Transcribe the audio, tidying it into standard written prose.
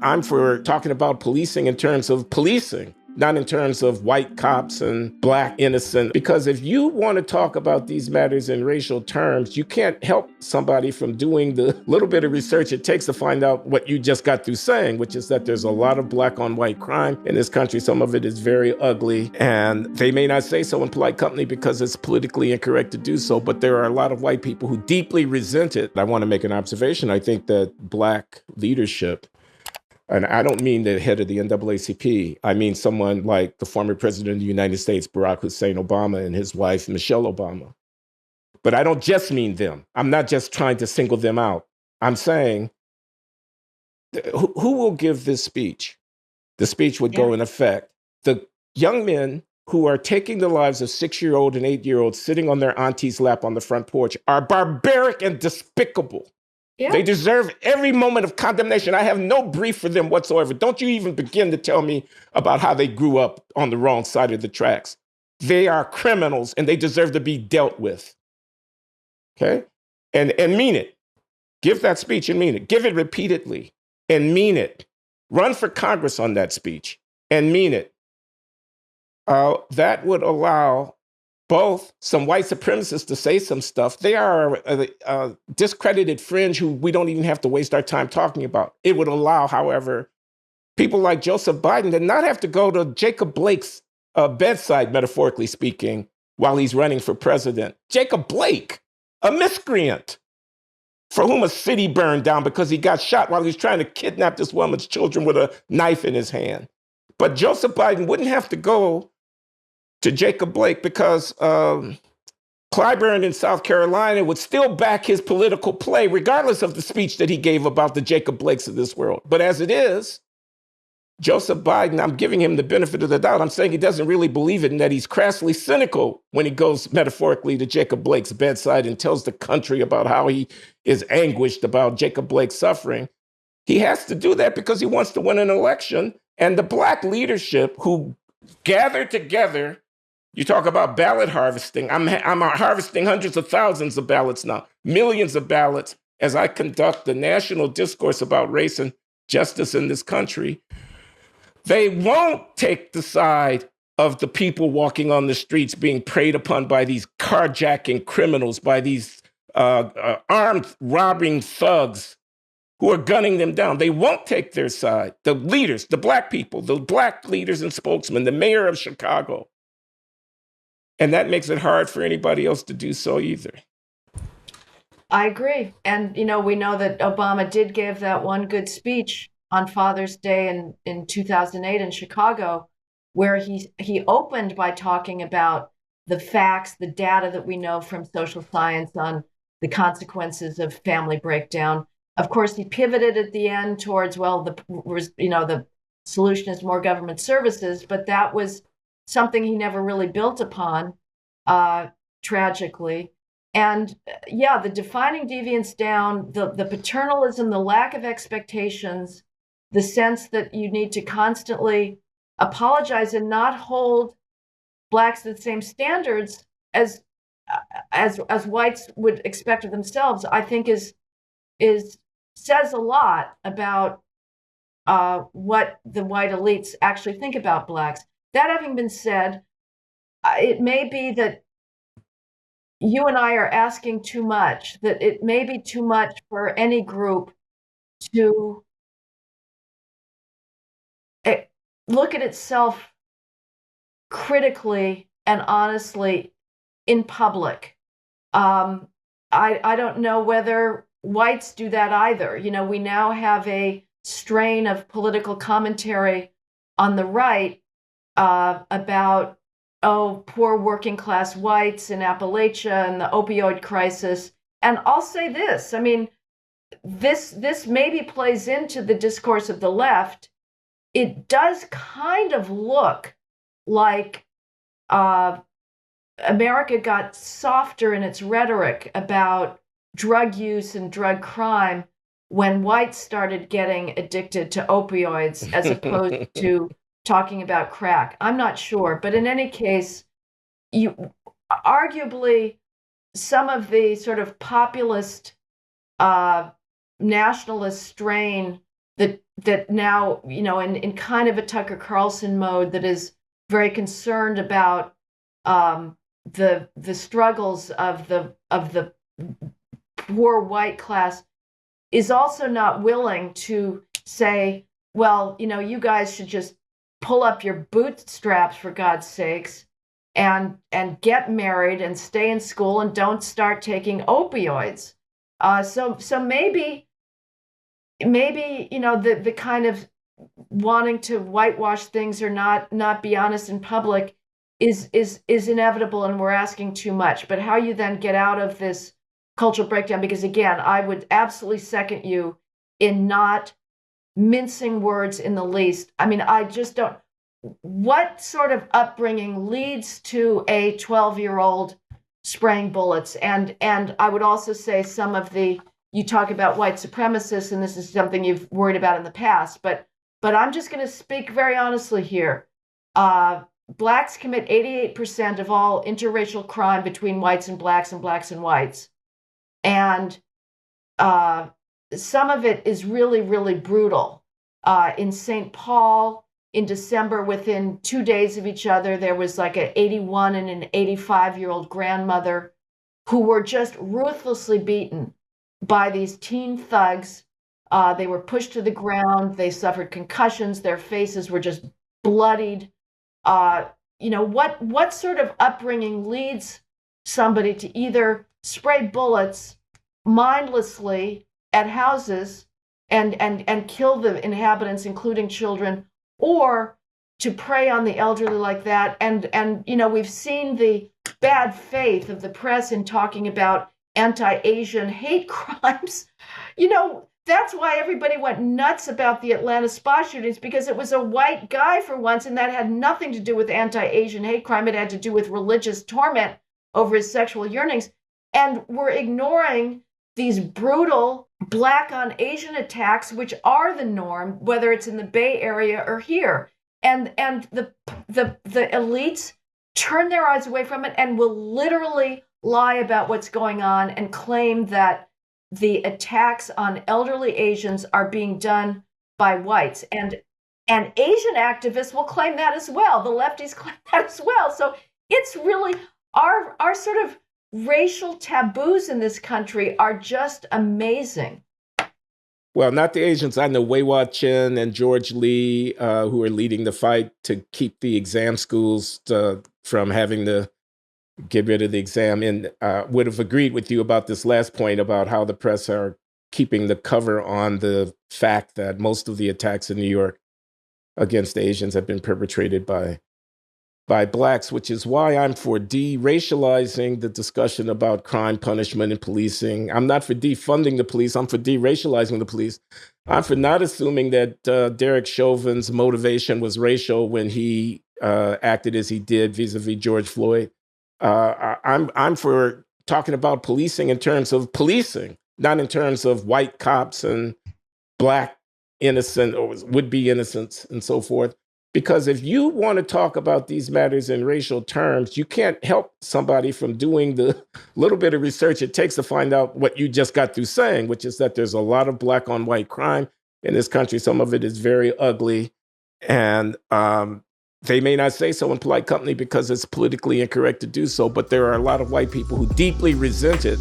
I'm for talking about policing in terms of policing, not in terms of white cops and black innocent. Because if you want to talk about these matters in racial terms, you can't help somebody from doing the little bit of research it takes to find out what you just got through saying, which is that there's a lot of black on white crime in this country. Some of it is very ugly, and they may not say so in polite company because it's politically incorrect to do so, but there are a lot of white people who deeply resent it. I want to make an observation. I think that black leadership, and I don't mean the head of the NAACP. I mean someone like the former president of the United States, Barack Hussein Obama, and his wife, Michelle Obama. But I don't just mean them. I'm not just trying to single them out. I'm saying, who will give this speech? The speech would go in effect. The young men who are taking the lives of 6-year-old and 8-year-olds sitting on their auntie's lap on the front porch are barbaric and despicable. Yeah. They deserve every moment of condemnation. I have no brief for them whatsoever. Don't you even begin to tell me about how they grew up on the wrong side of the tracks. They are criminals and they deserve to be dealt with. Okay? And mean it. Give that speech and mean it. Give it repeatedly and mean it. Run for Congress on that speech and mean it. That would allow both some white supremacists to say some stuff. They are a discredited fringe who we don't even have to waste our time talking about. It would allow, however, people like Joseph Biden to not have to go to Jacob Blake's bedside, metaphorically speaking, while he's running for president. Jacob Blake, a miscreant for whom a city burned down because he got shot while he was trying to kidnap this woman's children with a knife in his hand. But Joseph Biden wouldn't have to go to Jacob Blake because Clyburn in South Carolina would still back his political play, regardless of the speech that he gave about the Jacob Blakes of this world. But as it is, Joseph Biden, I'm giving him the benefit of the doubt. I'm saying he doesn't really believe it and that he's crassly cynical when he goes metaphorically to Jacob Blake's bedside and tells the country about how he is anguished about Jacob Blake's suffering. He has to do that because he wants to win an election. And the black leadership who gathered together, you talk about ballot harvesting. I'm harvesting hundreds of thousands of ballots now, millions of ballots, as I conduct the national discourse about race and justice in this country. They won't take the side of the people walking on the streets being preyed upon by these carjacking criminals, by these armed robbing thugs who are gunning them down. They won't take their side. The leaders, the black people, the black leaders and spokesmen, the mayor of Chicago. And that makes it hard for anybody else to do so either. I agree. And, you know, we know that Obama did give that one good speech on Father's Day in 2008 in Chicago, where he opened by talking about the facts, the data that we know from social science on the consequences of family breakdown. Of course, he pivoted at the end towards, well, the solution is more government services, but that was something he never really built upon, tragically. And yeah, the defining deviance down, the paternalism, the lack of expectations, the sense that you need to constantly apologize and not hold blacks to the same standards as whites would expect of themselves, I think says a lot about what the white elites actually think about blacks. That having been said, it may be that you and I are asking too much, that it may be too much for any group to look at itself critically and honestly in public. I don't know whether whites do that either. You know, we now have a strain of political commentary on the right about, poor working class whites in Appalachia and the opioid crisis. And I'll say this, I mean, this maybe plays into the discourse of the left. It does kind of look like America got softer in its rhetoric about drug use and drug crime when whites started getting addicted to opioids as opposed to talking about crack. I'm not sure, but in any case, arguably some of the sort of populist nationalist strain that that now, in kind of a Tucker Carlson mode, that is very concerned about the struggles of the poor white class, is also not willing to say, well, you guys should just pull up your bootstraps, for God's sakes, and get married and stay in school and don't start taking opioids. So maybe the kind of wanting to whitewash things or not be honest in public is inevitable, and we're asking too much. But how you then get out of this cultural breakdown, because again, I would absolutely second you in not mincing words in the least. I mean, I just don't. What sort of upbringing leads to a 12-year-old spraying bullets? And I would also say you talk about white supremacists, and this is something you've worried about in the past, but I'm just going to speak very honestly here. Blacks commit 88% of all interracial crime between whites and blacks and whites. And some of it is really, really brutal. In St. Paul, in December, within 2 days of each other, there was like an 81 and an 85-year-old grandmother who were just ruthlessly beaten by these teen thugs. They were pushed to the ground. They suffered concussions. Their faces were just bloodied. What sort of upbringing leads somebody to either spray bullets mindlessly at houses and kill the inhabitants, including children, or to prey on the elderly like that? And we've seen the bad faith of the press in talking about anti-Asian hate crimes. That's why everybody went nuts about the Atlanta spa shootings, because it was a white guy for once, and that had nothing to do with anti-Asian hate crime. It had to do with religious torment over his sexual yearnings. And we're ignoring these brutal Black on Asian attacks, which are the norm, whether it's in the Bay Area or here. And the elites turn their eyes away from it and will literally lie about what's going on and claim that the attacks on elderly Asians are being done by whites. And Asian activists will claim that as well. The lefties claim that as well. So it's really our sort of racial taboos in this country are just amazing. Well, not the Asians. I know Wei Chin and George Lee, who are leading the fight to keep the exam schools from having to get rid of the exam, and would have agreed with you about this last point about how the press are keeping the cover on the fact that most of the attacks in New York against Asians have been perpetrated by blacks, which is why I'm for deracializing the discussion about crime, punishment, and policing. I'm not for defunding the police. I'm for deracializing the police. I'm for not assuming that Derek Chauvin's motivation was racial when he acted as he did vis-a-vis George Floyd. I'm for talking about policing in terms of policing, not in terms of white cops and black innocent or would-be innocents and so forth. Because if you want to talk about these matters in racial terms, you can't help somebody from doing the little bit of research it takes to find out what you just got through saying, which is that there's a lot of black on white crime in this country. Some of it is very ugly. And they may not say so in polite company because it's politically incorrect to do so, but there are a lot of white people who deeply resent it